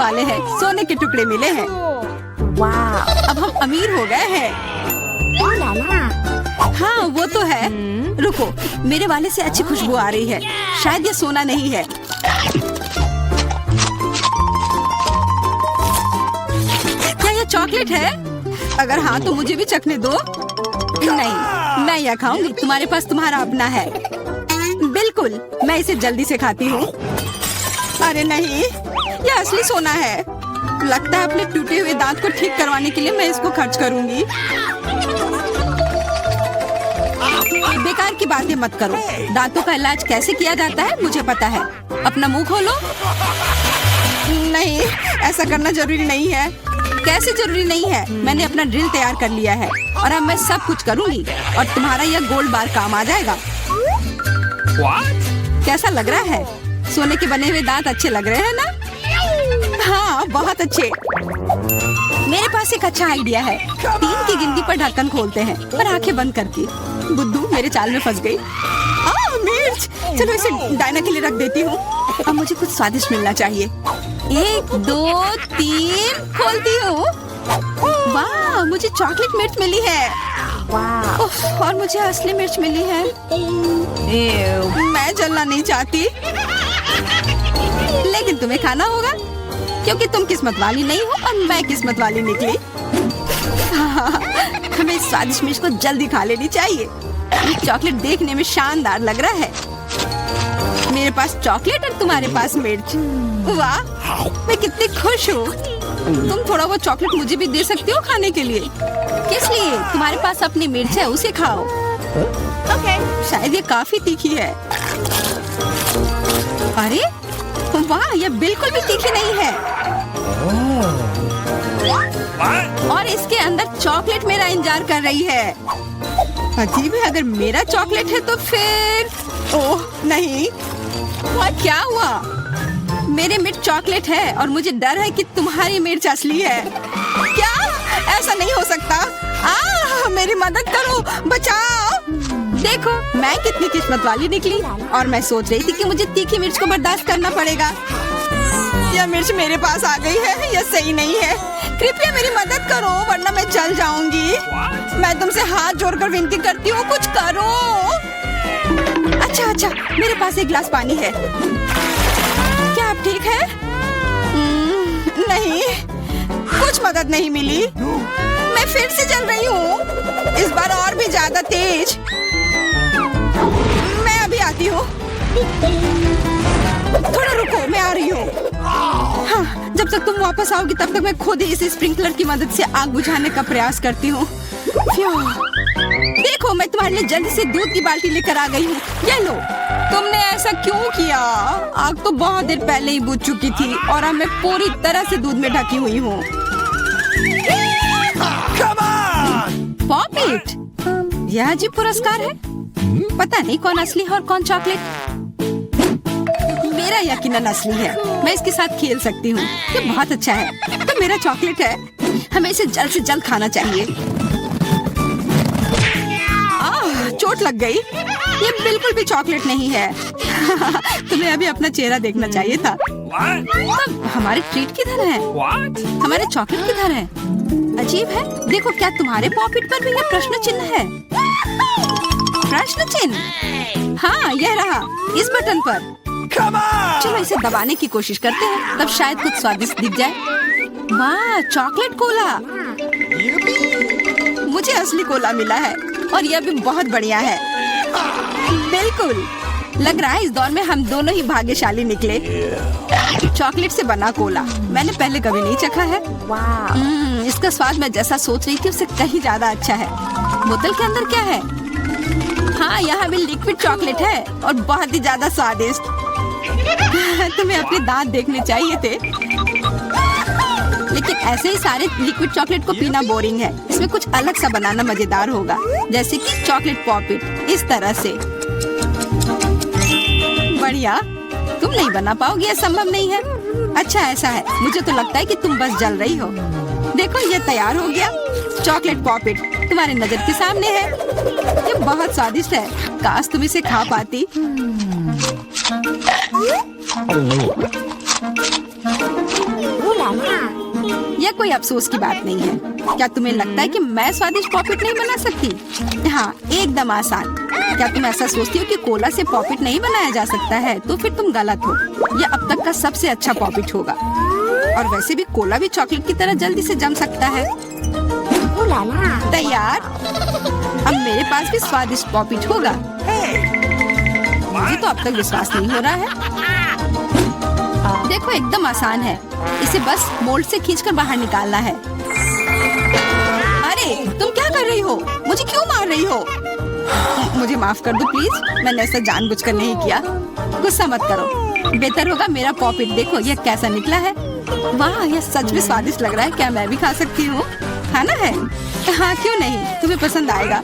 वाले हैं, सोने के टुकड़े मिले हैं। वाह, अब हम अमीर हो गए हैं। हाँ वो तो है। रुको, मेरे वाले से अच्छी खुशबू आ रही है। शायद ये सोना नहीं है। क्या ये चॉकलेट है? अगर हाँ तो मुझे भी चखने दो। नहीं, मैं यह खाऊंगी। तुम्हारे पास तुम्हारा अपना है। बिल्कुल, मैं इसे जल्दी से खाती हूँ। अरे नहीं, यह असली सोना है। लगता है अपने टूटे हुए दांत को ठीक करवाने के लिए मैं इसको खर्च करूंगी। बेकार की बातें मत करो। दांतों का इलाज कैसे किया जाता है मुझे पता है। अपना मुंह खोलो। नहीं, ऐसा करना जरूरी नहीं है। कैसे जरूरी नहीं है? मैंने अपना ड्रिल तैयार कर लिया है और अब मैं सब कुछ करूंगी और तुम्हारा यह गोल्ड बार काम आ जाएगा। कैसा लग रहा है? सोने के बने हुए दांत अच्छे लग रहे हैं ना? हाँ, बहुत अच्छे। मेरे पास एक अच्छा आइडिया है। 3 की गिनती पर ढक्कन खोलते हैं पर आंखें बंद करके। बुद्धू मेरे चाल में फंस गई। मिर्च, चलो इसे डायना के लिए रख देती हूँ। अब मुझे कुछ स्वादिष्ट मिलना चाहिए। 1 2 3 खोलती हूँ। वाह, मुझे चॉकलेट मिर्च मिली है। वाह, और मुझे असली मिर्च मिली है। मैं जलना नहीं चाहती, लेकिन तुम्हें खाना होगा क्योंकि तुम किस्मत वाली नहीं हो और मैं किस्मत वाली निकली। हमें इस स्वादिष्ट मिर्च को जल्दी खा लेनी चाहिए। ये चॉकलेट देखने में शानदार लग रहा है। मेरे पास चॉकलेट और तुम्हारे पास मिर्च। वाह, मैं कितनी खुश हूँ। तुम थोड़ा वो चॉकलेट मुझे भी दे सकती हो खाने के लिए। किस लिए? तुम्हारे पास अपनी मिर्च है, उसे खाओ। शायद ये काफी तीखी है। अरे वाह, यह बिल्कुल भी तीखी नहीं है। और इसके अंदर चॉकलेट मेरा इंतजार कर रही है। अजीब है, अगर मेरा चॉकलेट है तो फिर ओह नहीं। क्या हुआ? मेरे मिर्च चॉकलेट है और मुझे डर है कि तुम्हारी मिर्च असली है। क्या? ऐसा नहीं हो सकता। मेरी मदद करो, बचाओ। देखो, मैं कितनी किस्मत वाली निकली और मैं सोच रही थी कि मुझे तीखी मिर्च को बर्दाश्त करना पड़ेगा। यह मिर्च मेरे पास आ गई है। यह सही नहीं है। कृपया मेरी मदद करो वरना मैं जल जाऊंगी। मैं तुमसे हाथ जोड़कर विनती करती हूँ, कुछ करो। अच्छा, मेरे पास एक गिलास पानी है। क्या आप ठीक है? नहीं, कुछ मदद नहीं मिली। मैं फिर से जल रही हूँ, इस बार और भी ज्यादा तेज। मैं अभी आती हूँ। थोड़ा रुको, मैं आ रही हूँ। हाँ, जब तक तुम वापस आओगी तब तक मैं खुद ही इस स्प्रिंकलर की मदद से आग बुझाने का प्रयास करती हूँ। देखो, मैं तुम्हारे लिए जल्दी से दूध की बाल्टी लेकर आ गई हूँ। ये लो। तुमने ऐसा क्यों किया? आग तो बहुत देर पहले ही बुझ चुकी थी और अब मैं पूरी तरह से दूध में ढकी हुई हूँ। पॉपिट, यह अजीब पुरस्कार है। पता नहीं कौन असली है और कौन चॉकलेट। मेरा यकीनन असली है। मैं इसके साथ खेल सकती हूँ। ये बहुत अच्छा है। तो मेरा चॉकलेट है। हमें इसे जल्द से जल्द खाना चाहिए। चोट लग गई। ये बिल्कुल भी चॉकलेट नहीं है। तुम्हें अभी अपना चेहरा देखना चाहिए था। तब हमारे ट्रीट किधर है? हमारे चॉकलेट किधर है? अजीब है। देखो, क्या तुम्हारे पॉकेट पर भी यह प्रश्न चिन्ह है? प्रश्न चिन्ह? हाँ, यह रहा, इस बटन पर। चलो इसे दबाने की कोशिश करते हैं, तब शायद कुछ स्वादिष्ट दिख जाए। वाह, चॉकलेट कोला। मुझे असली कोला मिला है और यह भी बहुत बढ़िया है। बिल्कुल, लग रहा है इस दौर में हम दोनों ही भाग्यशाली निकले। चॉकलेट से बना कोला मैंने पहले कभी नहीं चखा है। इसका स्वाद मैं जैसा सोच रही थी उससे कहीं ज्यादा अच्छा है। बोतल के अंदर क्या है? हाँ, यहाँ भी लिक्विड चॉकलेट है और बहुत ही ज्यादा स्वादिष्ट। तुम्हें अपने दांत देखने चाहिए थे। लेकिन ऐसे ही सारे लिक्विड चॉकलेट को पीना बोरिंग है। इसमें कुछ अलग सा बनाना मजेदार होगा, जैसे कि चॉकलेट पॉपिट, इस तरह से। बढ़िया। तुम नहीं बना पाओगी, यह संभव नहीं है। अच्छा, ऐसा है। मुझे तो लगता है कि तुम बस जल रही हो। देखो, ये तैयार हो गया। चॉकलेट पॉपिट तुम्हारी नजर के सामने है। ये बहुत स्वादिष्ट है। काश तुम इसे खा पाती। यह कोई अफसोस की बात नहीं है। क्या तुम्हें लगता है कि मैं स्वादिष्ट पॉपिट नहीं बना सकती? हाँ, एकदम आसान। क्या तुम ऐसा सोचती हो कि कोला से पॉपिट नहीं बनाया जा सकता है? तो फिर तुम गलत हो। यह अब तक का सबसे अच्छा पॉपिट होगा। और वैसे भी कोला भी चॉकलेट की तरह जल्दी से जम सकता है। तैयार? अब मेरे पास भी स्वादिष्ट पॉपिट होगा। मुझे तो अब तक विश्वास नहीं हो रहा है। देखो, एकदम आसान है। इसे बस मोल्ड से खींचकर बाहर निकालना है। अरे, तुम क्या कर रही हो? मुझे क्यों मार रही हो? मुझे माफ कर दो प्लीज। मैंने ऐसा जानबूझकर नहीं किया। गुस्सा मत करो। बेहतर होगा मेरा पॉपिट देखो यह कैसा निकला है। वाह, यह सच में स्वादिष्ट लग रहा है। क्या मैं भी खा सकती हूँ? खाना है? हाँ, क्यों नहीं, तुम्हें पसंद आएगा।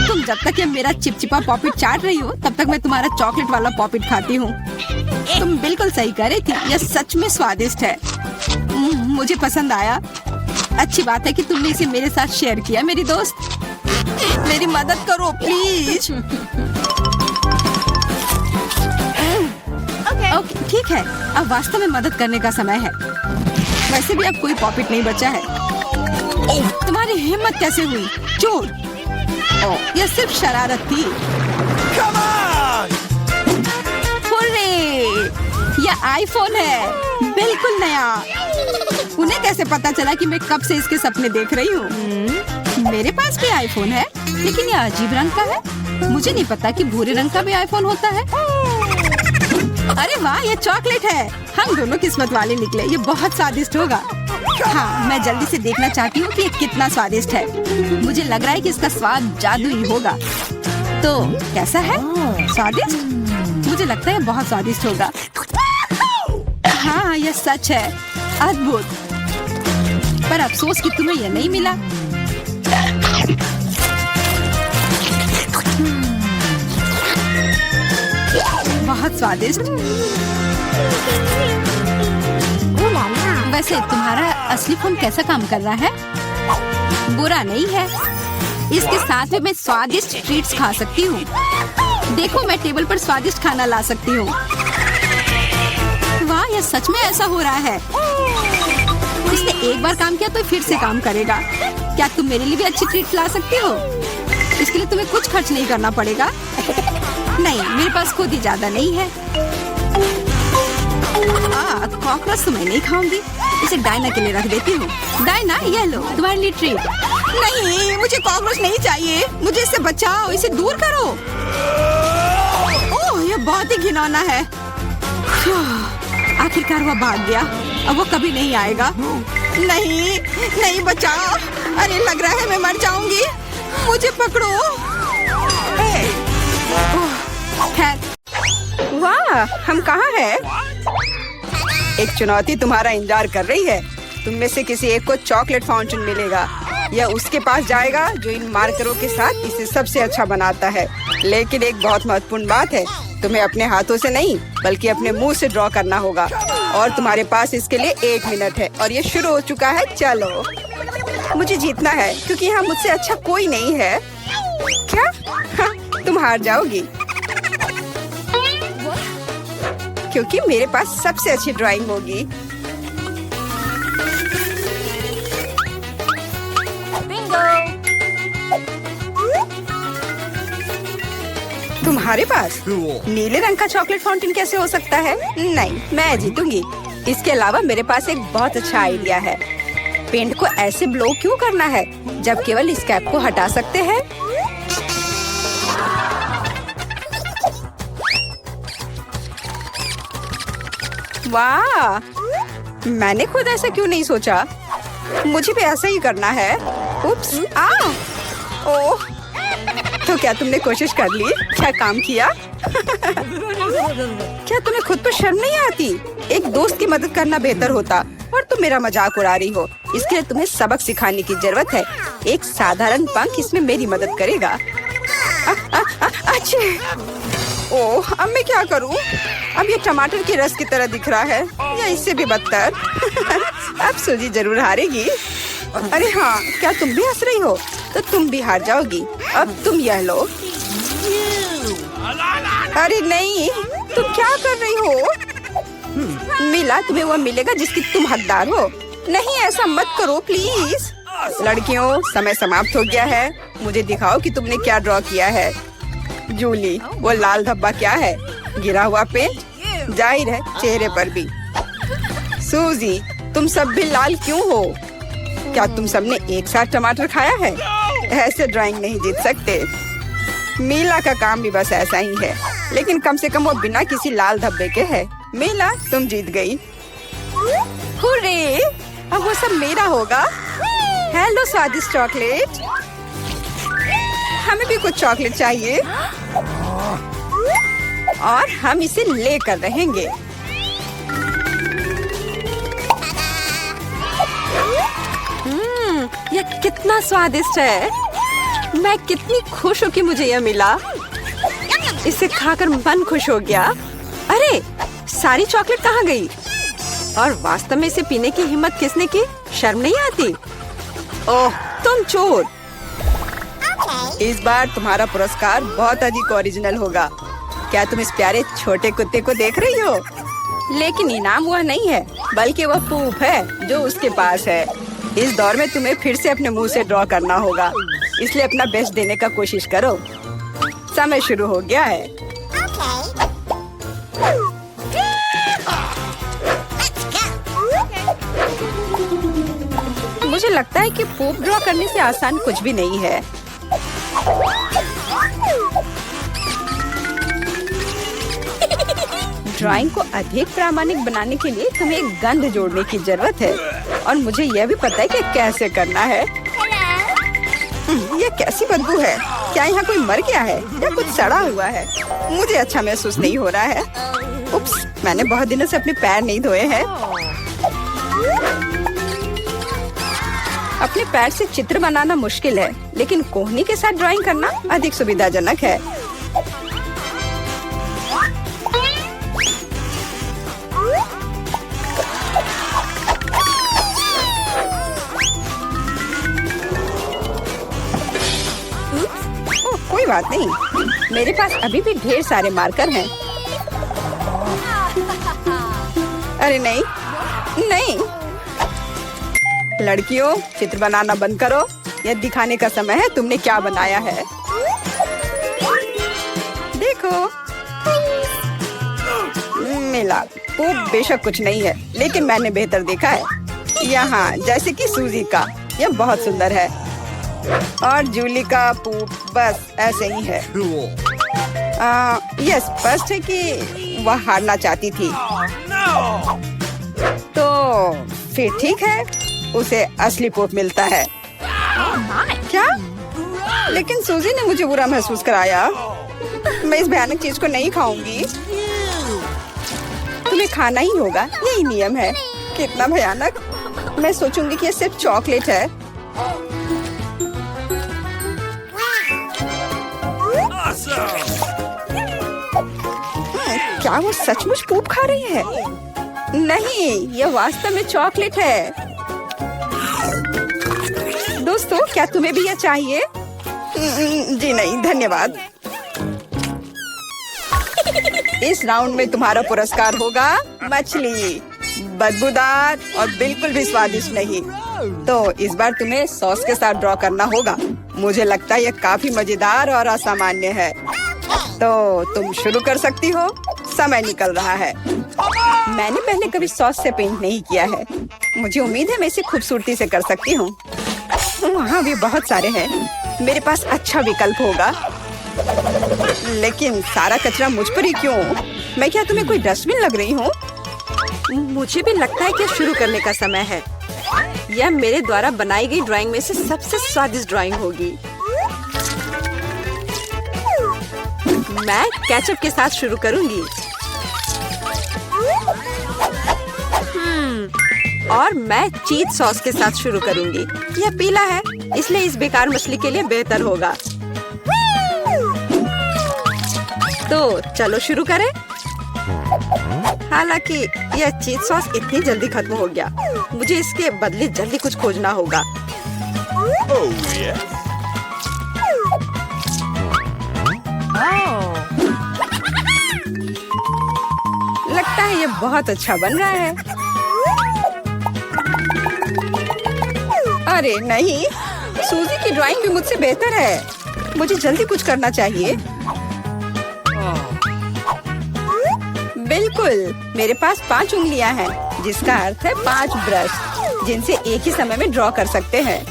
तुम जब तक ये मेरा चिपचिपा पॉपिट चाट रही हो तब तक मैं तुम्हारा चॉकलेट वाला पॉपिट खाती हूँ। तुम बिल्कुल सही कह रही थी, यह सच में स्वादिष्ट है। मुझे पसंद आया। अच्छी बात है कि तुमने इसे मेरे साथ शेयर किया। मेरी दोस्त, मेरी मदद करो प्लीज। ओके, ठीक है। अब वास्तव में मदद करने का समय है। वैसे भी अब कोई पॉपिट नहीं बचा है। तुम्हारी हिम्मत कैसे हुई? चोर! यह सिर्फ शरारत थी। हुर्रे! यह आईफोन है, बिल्कुल नया। उन्हें कैसे पता चला कि मैं कब से इसके सपने देख रही हूँ? मेरे पास भी आईफोन है, लेकिन यह अजीब रंग का है। मुझे नहीं पता कि भूरे रंग का भी आईफोन होता है। अरे वाह, ये चॉकलेट है। हम दोनों किस्मत वाले निकले। ये बहुत स्वादिष्ट होगा। हाँ, मैं जल्दी से देखना चाहती हूँ कि ये कितना स्वादिष्ट है। मुझे लग रहा है कि इसका स्वाद जादुई होगा। तो कैसा है? स्वादिष्ट? मुझे लगता है बहुत स्वादिष्ट होगा। हाँ, यह सच है। अद्भुत। पर अफसोस कि तुम्हें यह नहीं मिला। बहुत स्वादिष्ट। वैसे तुम्हारा असली फोन कैसा काम कर रहा है? बुरा नहीं है। इसके साथ में मैं स्वादिष्ट ट्रीट्स खा सकती हूँ। देखो, मैं टेबल पर स्वादिष्ट खाना ला सकती हूँ। वाह, यह सच में ऐसा हो रहा है। इसने एक बार काम किया तो फिर से काम करेगा। क्या तुम मेरे लिए भी अच्छी ट्रीट ला सकती हो? इसके लिए तुम्हें कुछ खर्च नहीं करना पड़ेगा। नहीं, मेरे पास खुद ही ज्यादा नहीं है। कॉकरोच तो मैं नहीं खाऊंगी। इसे डायना के लिए रख देती हूँ। डायना, ये लो तुम्हारे लिए ट्रीट। नहीं, मुझे कॉकरोच नहीं चाहिए। मुझे इससे बचाओ, इसे दूर करो। ओह, ये बहुत ही घिनौना है। आखिरकार वह भाग गया। अब वो कभी नहीं आएगा। नहीं, नहीं, बचाओ। अरे, लग रहा है मैं मर जाऊंगी। मुझे पकड़ो। खैर, वाह, हम कहाँ हैं? एक चुनौती तुम्हारा इंतजार कर रही है। तुम में से किसी एक को चॉकलेट फाउंटेन मिलेगा। यह उसके पास जाएगा जो इन मार्करों के साथ इसे सबसे अच्छा बनाता है। लेकिन एक बहुत महत्वपूर्ण बात है, तुम्हें अपने हाथों से नहीं बल्कि अपने मुंह से ड्रॉ करना होगा। और तुम्हारे पास इसके लिए 1 मिनट है। और ये शुरू हो चुका है। चलो, मुझे जीतना है क्योंकि यहाँ मुझसे अच्छा कोई नहीं है। क्या? हाँ, तुम हार जाओगी क्योंकि मेरे पास सबसे अच्छी ड्राइंग होगी। तुम्हारे पास नीले रंग का चॉकलेट फाउंटेन कैसे हो सकता है? नहीं, मैं जीतूंगी। इसके अलावा मेरे पास एक बहुत अच्छा आइडिया है। पेंट को ऐसे ब्लो क्यों करना है जब केवल इस कैप को हटा सकते हैं? वाह, मैंने खुद ऐसा क्यों नहीं सोचा? मुझे भी ऐसा ही करना है। उप्स, ओह, तो क्या तुमने कोशिश कर ली? क्या काम किया? क्या तुम्हें खुद पर शर्म नहीं आती? एक दोस्त की मदद करना बेहतर होता और तुम मेरा मजाक उड़ा रही हो। इसके लिए तुम्हें सबक सिखाने की जरूरत है। एक साधारण पंख इसमें मेरी मदद करेगा। अच्छा, ओह, अब मैं क्या करूं? अब ये टमाटर के रस की तरह दिख रहा है या इससे भी बदतर। अब सूजी जरूर हारेगी। अरे हाँ, क्या तुम भी हंस रही हो? तो तुम भी हार जाओगी। अब तुम यह लो। अरे नहीं, तुम क्या कर रही हो? मिला, तुम्हें वह मिलेगा जिसकी तुम हकदार हो। नहीं, ऐसा मत करो प्लीज। लड़कियों, समय समाप्त हो गया है। मुझे दिखाओ कि तुमने क्या ड्रॉ किया है। जूली, वो लाल धब्बा क्या है? गिरा हुआ पेंट? जाहिर है चेहरे पर भी। सूजी, तुम सब भी लाल क्यों हो? क्या तुम सबने एक साथ टमाटर खाया है? ऐसे ड्राइंग नहीं जीत सकते। मीला का काम भी बस ऐसा ही है, लेकिन कम से कम वो बिना किसी लाल धब्बे के है। मीला, तुम जीत गई। हुर्रे! अब वो सब मेरा होगा। हेलो स्वादिष्ट चॉकलेट, हमें भी कुछ चॉकलेट चाहिए और हम इसे लेकर रहेंगे। यह कितना स्वादिष्ट है। मैं कितनी खुश हूँ कि मुझे यह मिला। इसे खाकर मन खुश हो गया। अरे, सारी चॉकलेट कहाँ गई? और वास्तव में इसे पीने की हिम्मत किसने की? शर्म नहीं आती? ओह, तुम चोर। इस बार तुम्हारा पुरस्कार बहुत अधिक ओरिजिनल होगा। क्या तुम इस प्यारे छोटे कुत्ते को देख रही हो? लेकिन इनाम वह नहीं है, बल्कि वह पूप है जो उसके पास है। इस दौर में तुम्हें फिर से अपने मुंह से ड्रॉ करना होगा, इसलिए अपना बेस्ट देने का कोशिश करो। समय शुरू हो गया है। मुझे लगता है कि पूप ड्रॉ करने से आसान कुछ भी नहीं है। ड्राइंग को अधिक प्रामाणिक बनाने के लिए तुम्हें एक गंध जोड़ने की जरूरत है, और मुझे यह भी पता है कि कैसे करना है। यह कैसी बदबू है? क्या यहाँ कोई मर गया है या कुछ सड़ा हुआ है? मुझे अच्छा महसूस नहीं हो रहा है। उप्स, मैंने बहुत दिनों से अपने पैर नहीं धोए हैं। अपने पैर से चित्र बनाना मुश्किल है, लेकिन कोहनी के साथ ड्राइंग करना अधिक सुविधाजनक है। कोई बात नहीं, मेरे पास अभी भी ढेर सारे मार्कर हैं। अरे नहीं, नहीं। लड़कियों, चित्र बनाना बंद करो। यह दिखाने का समय है तुमने क्या बनाया है। देखो, मिला। वो बेशक कुछ नहीं है, लेकिन मैंने बेहतर देखा है। यहाँ जैसे कि सूजी का, यह बहुत सुंदर है। और जूली का पूप बस ऐसे ही है। यह स्पष्ट है कि वह हारना चाहती थी। तो फिर ठीक है, उसे असली पूप मिलता है। क्या? लेकिन सूजी ने मुझे बुरा महसूस कराया। मैं इस भयानक चीज को नहीं खाऊंगी। तुम्हें खाना ही होगा, यही नियम है। कितना भयानक। मैं सोचूंगी कि यह सिर्फ चॉकलेट है। क्या वो सचमुच पूप खा रही है? नहीं, यह वास्तव में चॉकलेट है। दोस्तों, क्या तुम्हें भी यह चाहिए? जी नहीं, धन्यवाद। इस राउंड में तुम्हारा पुरस्कार होगा मछली। बदबूदार और बिल्कुल भी स्वादिष्ट नहीं। तो इस बार तुम्हें सॉस के साथ ड्रॉ करना होगा। मुझे लगता है यह काफी मजेदार और असामान्य है। तो तुम शुरू कर सकती हो। समय निकल रहा है। मैंने पहले कभी सॉस से पेंट नहीं किया है। मुझे उम्मीद है मैं इसे खूबसूरती से कर सकती हूँ। वहाँ भी बहुत सारे हैं। मेरे पास अच्छा विकल्प होगा। लेकिन सारा कचरा मुझ पर ही क्यों? मैं क्या तुम्हें कोई डस्टबिन लग रही हूँ? मुझे भी लगता है कि शुरू करने का समय है। यह मेरे द्वारा बनाई गई ड्राइंग में से सबसे स्वादिष्ट ड्राइंग होगी। मैं केचप के साथ शुरू करूंगी। और मैं चीज सॉस के साथ शुरू करूंगी। यह पीला है, इसलिए इस बेकार मछली के लिए बेहतर होगा। तो चलो शुरू करें। हालांकि यह चीज सॉस इतनी जल्दी खत्म हो गया, मुझे इसके बदले जल्दी कुछ खोजना होगा। लगता है ये बहुत अच्छा बन रहा है। अरे नहीं, सूजी की ड्राइंग भी मुझसे बेहतर है। मुझे जल्दी कुछ करना चाहिए। बिल्कुल, मेरे पास 5 उंगलियां हैं, जिसका अर्थ है 5 ब्रश, जिनसे एक ही समय में ड्रॉ कर सकते हैं।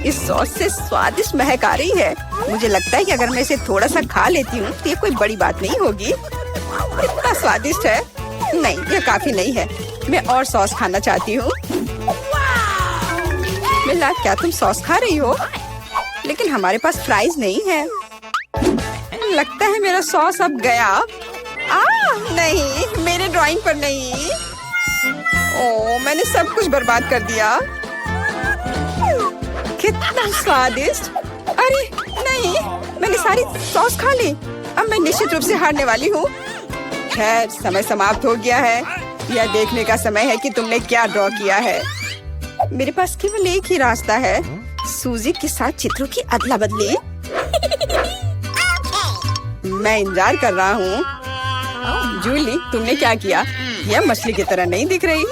इस सॉस से स्वादिष्ट महक आ रही है। मुझे लगता है कि अगर मैं इसे थोड़ा सा खा लेती हूँ तो ये कोई बड़ी बात नहीं होगी। इतना स्वादिष्ट है। नहीं, ये काफी नहीं है। मैं और सॉस खाना चाहती हूँ। मिला, क्या तुम सॉस खा रही हो? लेकिन हमारे पास फ्राइज नहीं है। लगता है मेरा सॉस अब गया। नहीं, मेरे ड्राइंग पर नहीं। ओह, मैंने सब कुछ बर्बाद कर दिया। कितना स्वादिष्ट। अरे नहीं, मैंने सारी सॉस खा ली। अब मैं निश्चित रूप से हारने वाली हूँ। खैर, समय समाप्त हो गया है। यह देखने का समय है कि तुमने क्या ड्रॉ किया है। मेरे पास केवल एक ही रास्ता है, सूजी के साथ चित्रों की अदला बदली। मैं इंतजार कर रहा हूँ। जूली, तुमने क्या किया? यह मछली की तरह नहीं दिख रही।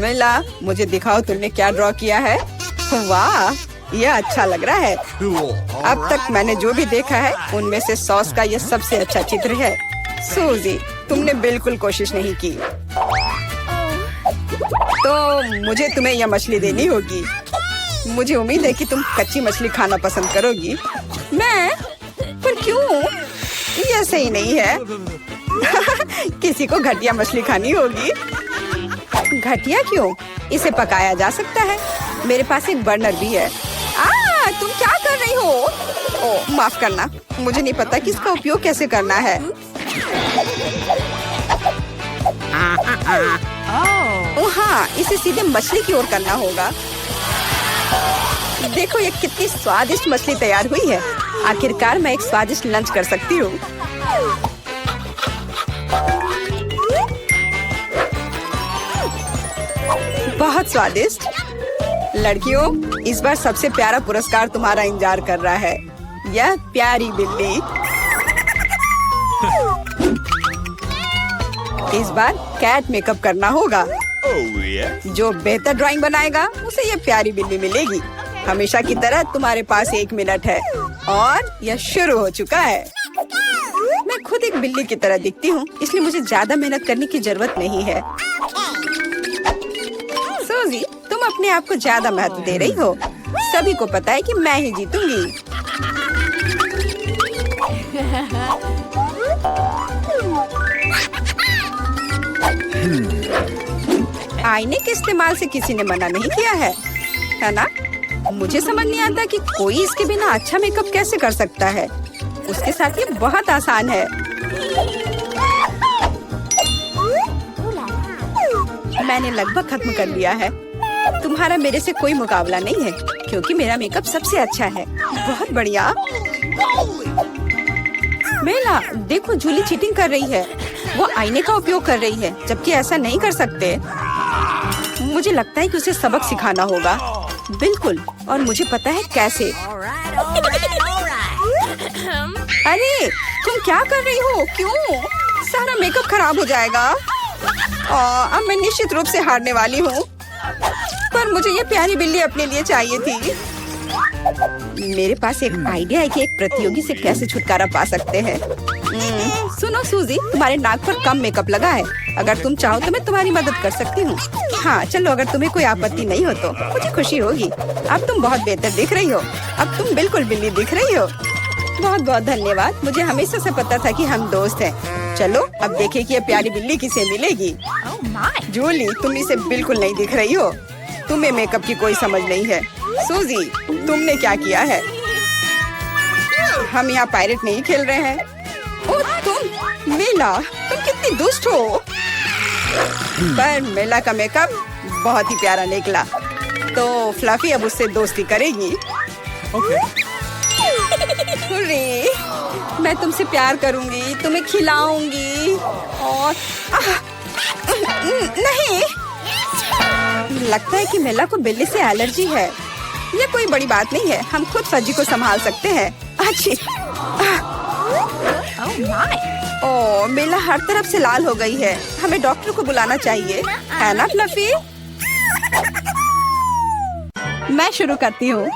मिला, मुझे दिखाओ तुमने क्या ड्रॉ किया है। वाह, यह अच्छा लग रहा है। अब तक मैंने जो भी देखा है उनमें से सॉस का यह सबसे अच्छा चित्र है। सूजी, तुमने बिल्कुल कोशिश नहीं की, तो मुझे तुम्हें यह मछली देनी होगी। मुझे उम्मीद है कि तुम कच्ची मछली खाना पसंद करोगी। मैं? पर क्यों? यह सही नहीं है। किसी को घटिया मछली खानी होगी। घटिया क्यों? इसे पकाया जा सकता है। मेरे पास एक बर्नर भी है। तुम क्या कर रही हो? ओह, माफ करना, मुझे नहीं पता कि इसका उपयोग कैसे करना है। ओह हाँ, इसे सीधे मछली की ओर करना होगा। देखो, ये कितनी स्वादिष्ट मछली तैयार हुई है। आखिरकार मैं एक स्वादिष्ट लंच कर सकती हूँ। बहुत स्वादिष्ट। लड़कियों, इस बार सबसे प्यारा पुरस्कार तुम्हारा इंतजार कर रहा है। यह प्यारी बिल्ली। इस बार कैट मेकअप करना होगा। जो बेहतर ड्राइंग बनाएगा उसे यह प्यारी बिल्ली मिलेगी। हमेशा की तरह तुम्हारे पास 1 मिनट है और यह शुरू हो चुका है। मैं खुद एक बिल्ली की तरह दिखती हूँ, इसलिए मुझे ज्यादा मेहनत करने की जरूरत नहीं है। सूजी, तुम अपने आप को ज्यादा महत्व दे रही हो। सभी को पता है कि मैं ही जीतूंगी। आईने के इस्तेमाल से किसी ने मना नहीं किया है ना? मुझे समझ नहीं आता कि कोई इसके बिना अच्छा मेकअप कैसे कर सकता है। उसके साथ ये बहुत आसान है। मैंने लगभग खत्म कर लिया है। तुम्हारा मेरे से कोई मुकाबला नहीं है, क्योंकि मेरा मेकअप सबसे अच्छा है। बहुत बढ़िया। मेला, देखो, जूली चीटिंग कर रही है। वो आईने का उपयोग कर रही है, जबकि ऐसा नहीं कर सकते। मुझे लगता है कि उसे सबक सिखाना होगा। बिल्कुल, और मुझे पता है कैसे। अरे, तुम क्या कर रही हो? क्यों? सारा मेकअप खराब हो जाएगा। अब मैं निश्चित रूप से हारने वाली हूँ। पर मुझे ये प्यारी बिल्ली अपने लिए चाहिए थी। मेरे पास एक आइडिया है कि एक प्रतियोगी से कैसे छुटकारा पा सकते हैं। सुनो सूजी, तुम्हारे नाक पर कम मेकअप लगा है। अगर तुम चाहो तो मैं तुम्हारी मदद कर सकती हूँ। हाँ चलो, अगर तुम्हें कोई आपत्ति नहीं हो तो मुझे खुशी होगी। अब तुम बहुत बेहतर दिख रही हो। अब तुम बिल्कुल बिल्ली दिख रही हो। बहुत बहुत धन्यवाद। मुझे हमेशा से पता था कि हम दोस्त हैं। चलो अब देखें कि ये प्यारी बिल्ली किसे मिलेगी। जूली, तुम इसे बिल्कुल नहीं दिख रही हो। तुम्हें मेकअप की कोई समझ नहीं है। सूजी, तुमने क्या किया है? हम यहाँ पायरेट नहीं खेल रहे हैं। ओह तुम, मेला, तुम कितनी दुष्ट हो। पर मेला का मेकअप बहुत ही प्यारा निकला, तो फ्लफी अब उससे दोस्ती करेगी। हुर्रे, मैं तुमसे प्यार करूंगी, तुम्हें खिलाऊंगी और नहीं, लगता है कि मेला को बिल्ली से एलर्जी है। ये कोई बड़ी बात नहीं है, हम खुद फज्जी को संभाल सकते हैं। अच्छी, ओ, बेला हर तरफ से लाल हो गई है। हमें डॉक्टर को बुलाना चाहिए, है ना फ्लफी? मैं शुरू करती हूँ।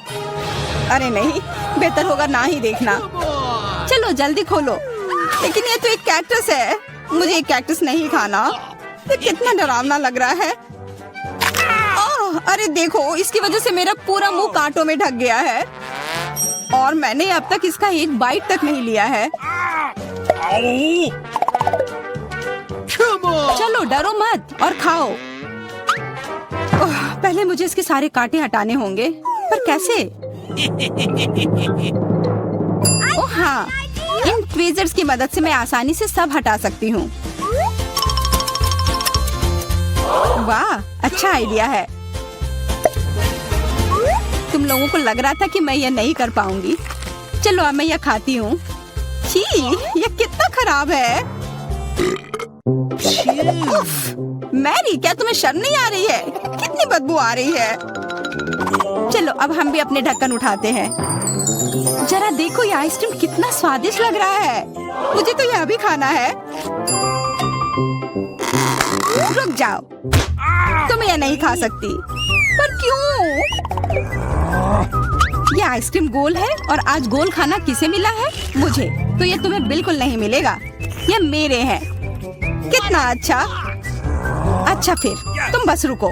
अरे नहीं, बेहतर होगा ना ही देखना। चलो जल्दी खोलो। लेकिन ये तो एक कैक्टस है, मुझे एक कैक्टस नहीं खाना। ये कितना डरावना लग रहा है। अरे देखो, इसकी वजह से मेरा पूरा मुंह कांटों में ढक गया है और मैंने अब तक इसका एक बाइट तक नहीं लिया है। चलो डरो मत और खाओ। पहले मुझे इसके सारे कांटे हटाने होंगे, पर कैसे? ओह हाँ, इन ट्वीजर्स की मदद से मैं आसानी से सब हटा सकती हूँ। वाह, अच्छा आइडिया है। तुम लोगों को लग रहा था कि मैं यह नहीं कर पाऊंगी। चलो अब मैं यह खाती हूँ। छी, यह कितना खराब है। उफ, मैरी, क्या तुम्हें शर्म नहीं आ रही है? कितनी बदबू आ रही है। चलो अब हम भी अपने ढक्कन उठाते हैं। जरा देखो, ये आइसक्रीम कितना स्वादिष्ट लग रहा है। मुझे तो यह भी खाना है। रुक जाओ, तुम यह नहीं खा सकती। पर क्यों? ये आइसक्रीम गोल है और आज गोल खाना किसे मिला है? मुझे। तो ये तुम्हें बिल्कुल नहीं मिलेगा, ये मेरे हैं। कितना अच्छा। अच्छा फिर तुम बस रुको,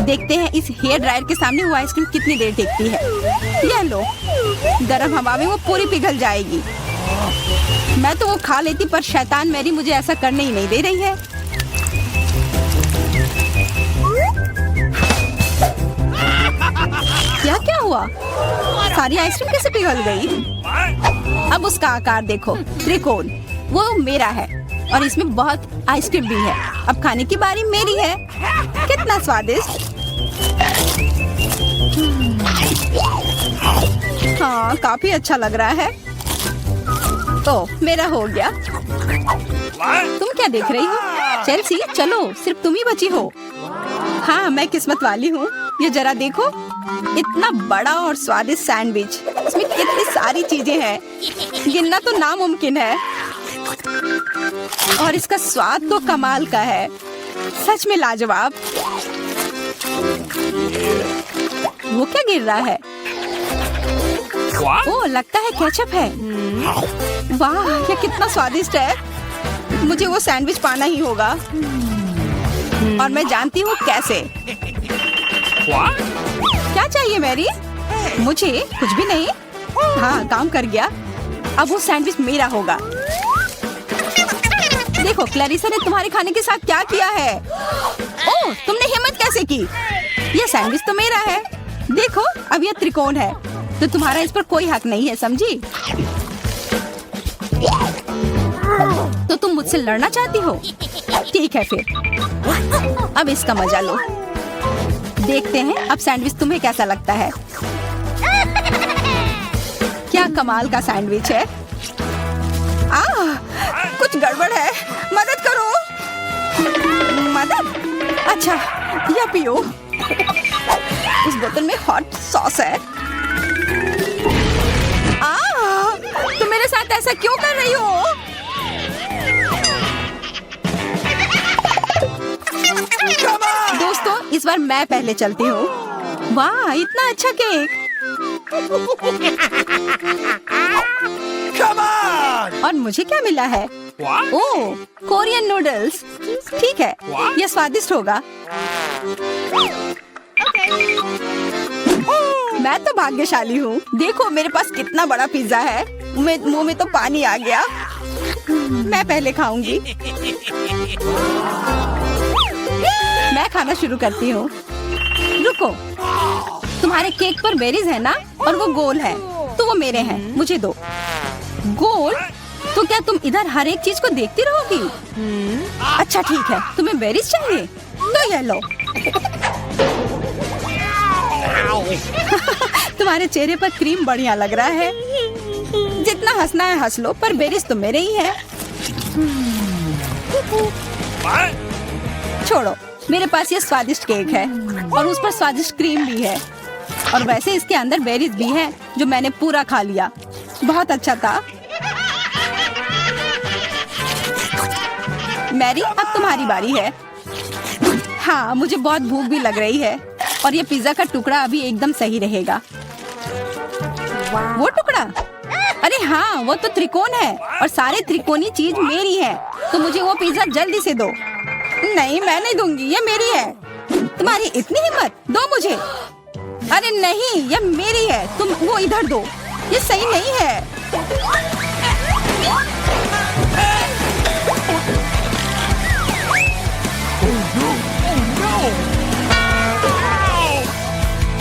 देखते हैं इस हेयर ड्रायर के सामने वो आइसक्रीम कितनी देर टिकती है। यह लो, गर्म हवा में वो पूरी पिघल जाएगी। मैं तो वो खा लेती, पर शैतान मैरी मुझे ऐसा करने ही नहीं दे रही है। क्या हुआ? सारी आइसक्रीम कैसे पिघल गई? अब उसका आकार देखो, त्रिकोण। वो मेरा है और इसमें बहुत आइसक्रीम भी है। अब खाने की बारी मेरी है। कितना स्वादिष्ट। हाँ, काफी अच्छा लग रहा है। तो मेरा हो गया। तुम क्या देख रही हो? चेल्सी, चलो, सिर्फ तुम ही बची हो। हाँ, मैं किस्मत वाली हूँ। ये जरा देखो, इतना बड़ा और स्वादिष्ट सैंडविच। इसमें कितनी सारी चीजें हैं, गिनना तो नामुमकिन है। और इसका स्वाद तो कमाल का है, सच में लाजवाब। वो क्या गिर रहा है? ओह, लगता है केचप है। वाह, ये कितना स्वादिष्ट है। मुझे वो सैंडविच पाना ही होगा और मैं जानती हूँ कैसे। क्या चाहिए मैरी? मुझे कुछ भी नहीं। हाँ, काम कर गया। अब वो सैंडविच मेरा होगा। देखो, क्लैरिसा ने तुम्हारे खाने के साथ क्या किया है। ओह, तुमने हिम्मत कैसे की? ये सैंडविच तो मेरा है। देखो, अब ये त्रिकोण है, तो तुम्हारा इस पर कोई हक नहीं है, समझी? तो तुम मुझसे लड़ना चाहती हो? ठीक है फिर, अब इसका मजा लो। देखते हैं अब सैंडविच तुम्हें कैसा लगता है। क्या कमाल का सैंडविच है। कुछ गड़बड़ है, मदद करो। मदद? अच्छा, या पियो। उस बोतल में हॉट सॉस है। तुम मेरे साथ ऐसा क्यों कर रही हो? दोस्तों, इस बार मैं पहले चलती हूँ। वाह, इतना अच्छा केक। और मुझे क्या मिला है? ओह, कोरियन नूडल्स। ठीक है, यह स्वादिष्ट होगा। मैं तो भाग्यशाली हूँ। देखो, मेरे पास कितना बड़ा पिज्जा है। मुंह में तो पानी आ गया। मैं पहले खाऊंगी। मैं खाना शुरू करती हूँ। रुको, तुम्हारे केक पर बेरीज है ना, और वो गोल है, तो वो मेरे हैं। मुझे दो। गोल? तो क्या तुम इधर हर एक चीज को देखती रहोगी? अच्छा ठीक है, तुम्हें बेरीज चाहिए तो ये लो। तुम्हारे चेहरे पर क्रीम बढ़िया लग रहा है। जितना हंसना है हंस लो, पर बेरीज तो मेरे ही है। छोड़ो, मेरे पास ये स्वादिष्ट केक है और उस पर स्वादिष्ट क्रीम भी है। और वैसे इसके अंदर बेरीज भी है, जो मैंने पूरा खा लिया। बहुत अच्छा था। मैरी, अब तुम्हारी बारी है। हाँ, मुझे बहुत भूख भी लग रही है और ये पिज्जा का टुकड़ा अभी एकदम सही रहेगा। वो टुकड़ा? अरे हाँ, वो तो त्रिकोण है और सारे त्रिकोणी चीज मेरी है, तो मुझे वो पिज्जा जल्दी से दो। नहीं, मैं नहीं दूंगी, ये मेरी है। तुम्हारी इतनी हिम्मत, दो मुझे। अरे नहीं, ये मेरी है, तुम वो इधर दो, ये सही नहीं है।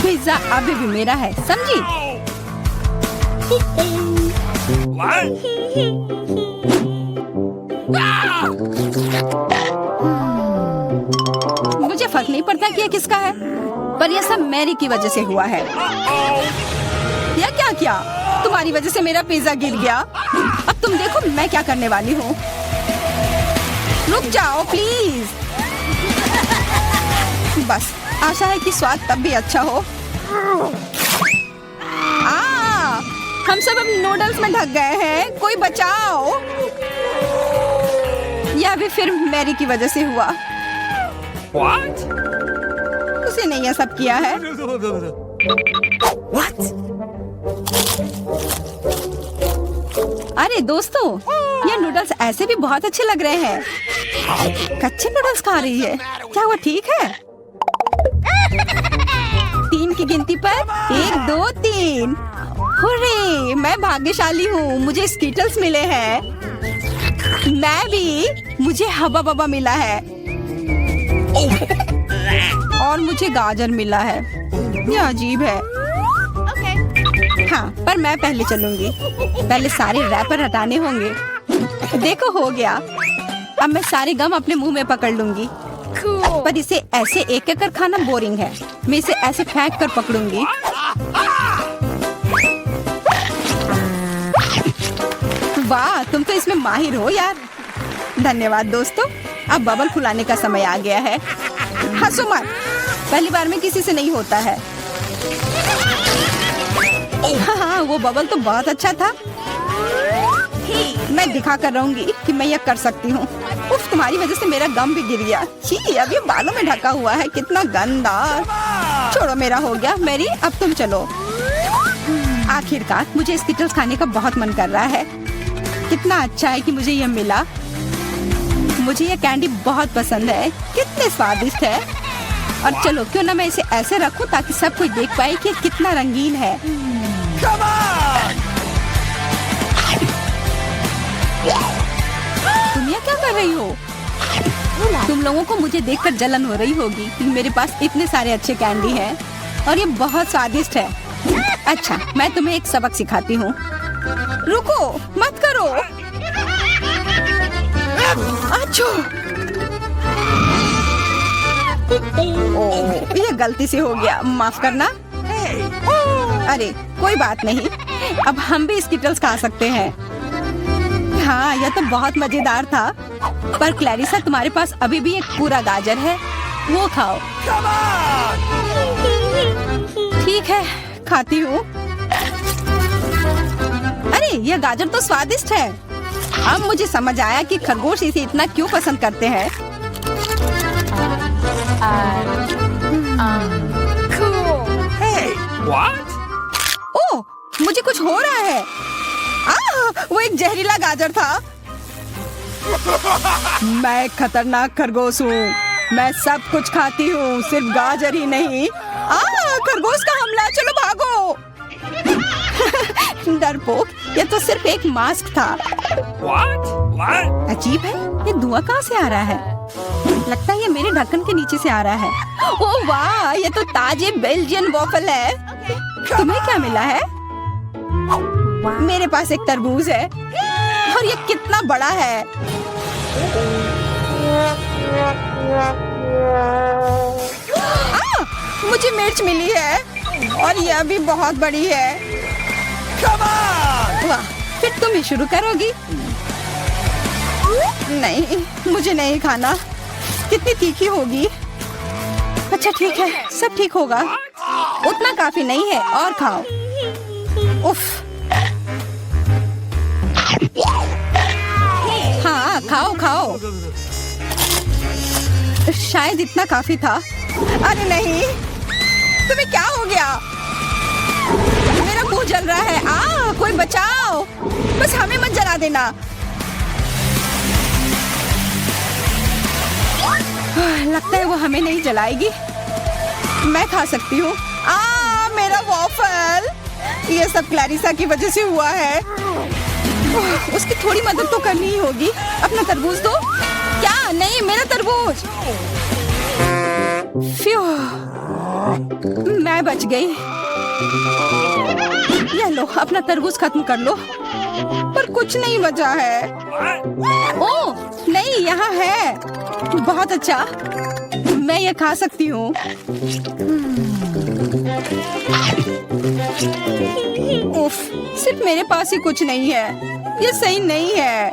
पिज्जा अभी भी मेरा है, समझी? मुझे फर्क नहीं पड़ता कि ये किसका है, पर यह सब मैरी की वजह से हुआ है। या क्या किया? तुम्हारी वजह से मेरा पिज्जा गिर गया। अब तुम देखो मैं क्या करने वाली हूँ। रुक जाओ प्लीज। बस आशा है कि स्वाद तब भी अच्छा हो। हम सब अब नूडल्स में ढक गए हैं, कोई बचाओ। यह भी फिर मैरी की वजह से हुआ। What? उसी ने यह सब किया है। What? अरे दोस्तों, ये नूडल्स ऐसे भी बहुत अच्छे लग रहे हैं। कच्चे नूडल्स खा रही है, क्या वो ठीक है? 3 की गिनती पर 1, 2, 3। हुर्रे, मैं भाग्यशाली हूँ, मुझे स्कीटल्स मिले हैं। मैं भी, मुझे हबा बबा मिला है और मुझे गाजर मिला है। यह अजीब है। हाँ, पर मैं पहले चलूंगी। पहले सारे रैपर हटाने होंगे। देखो, हो गया। अब मैं सारे गम अपने मुंह में पकड़ लूंगी। पर इसे ऐसे एक एक कर खाना बोरिंग है। मैं इसे ऐसे फेंक कर पकड़ूंगी। वाह, तुम तो इसमें माहिर हो यार। धन्यवाद दोस्तों। अब बबल फुलाने का समय आ गया है। हंसो मत, पहली बार में किसी से नहीं होता है। हाँ, वो बबल तो बहुत अच्छा था। मैं दिखा कर रहूंगी कि मैं यह कर सकती हूँ। उफ, तुम्हारी वजह से मेरा गम भी गिर गया। छी, अभी बालों में ढका हुआ है, कितना गंदा। छोड़ो, मेरा हो गया। मैरी, अब तुम चलो। आखिरकार मुझे स्किटल्स खाने का बहुत मन कर रहा है। कितना अच्छा है कि मुझे यह मिला। मुझे यह कैंडी बहुत पसंद है, कितने स्वादिष्ट है। और चलो, क्यों ना मैं इसे ऐसे रखूं ताकि सब कोई देख पाए कि कितना रंगीन है। तुम ये क्या कर रही हो? तुम लोगों को मुझे देखकर जलन हो रही होगी कि मेरे पास इतने सारे अच्छे कैंडी हैं और ये बहुत स्वादिष्ट है। अच्छा, मैं तुम्हें एक सबक सिखाती हूँ। रुको, मत करो। अच्छो। ओह, ये गलती से हो गया, माफ करना। अरे कोई बात नहीं, अब हम भी स्किटल्स खा सकते हैं। हाँ, यह तो बहुत मजेदार था। पर क्लैरिसा, तुम्हारे पास अभी भी एक पूरा गाजर है, वो खाओ। ठीक है, खाती हूँ। अरे, यह गाजर तो स्वादिष्ट है। अब मुझे समझ आया कि खरगोश इसे इतना क्यों पसंद करते हैं। Hey, what? ओह, मुझे कुछ हो रहा है। वो एक जहरीला गाजर था। मैं एक खतरनाक खरगोश हूँ। मैं सब कुछ खाती हूँ, सिर्फ गाजर ही नहीं। खरगोश का हमला, चलो भागो। डरपोक, ये तो सिर्फ एक मास्क था। What? What? अजीब है, ये धुआं कहाँ से आ रहा है? लगता है ये मेरे ढक्कन के नीचे से आ रहा है। ओह वाह, ये तो ताजे बेल्जियन वॉफल है। तुम्हें क्या मिला है? मेरे पास एक तरबूज है और ये कितना बड़ा है। मुझे मिर्च मिली है और यह भी बहुत बड़ी है। वाह, फिर तुम ही शुरू करोगी? नहीं, मुझे नहीं खाना। कितनी तीखी होगी। अच्छा ठीक है, सब ठीक होगा। उतना काफी नहीं है, और खाओ। उफ। हाँ, खा खाओ खाओ। शायद इतना काफी था। अरे नहीं, तुम्हें क्या हो गया? मेरा मुंह जल रहा है। कोई बचाओ, बस हमें मत जला देना। लगता है वो हमें नहीं जलाएगी। मैं खा सकती हूँ। मेरा वॉफल। ये सब क्लैरिसा की वजह से हुआ है। उसकी थोड़ी मदद तो करनी ही होगी। अपना तरबूज दो। क्या? नहीं, मेरा तरबूज। फ्यू, मैं बच गई। ये लो, अपना तरबूज खत्म कर लो। पर कुछ नहीं बचा है। ओह नहीं, यहाँ है। बहुत अच्छा, मैं ये खा सकती हूँ। उफ, सिर्फ मेरे पास ही कुछ नहीं है। ये सही नहीं है।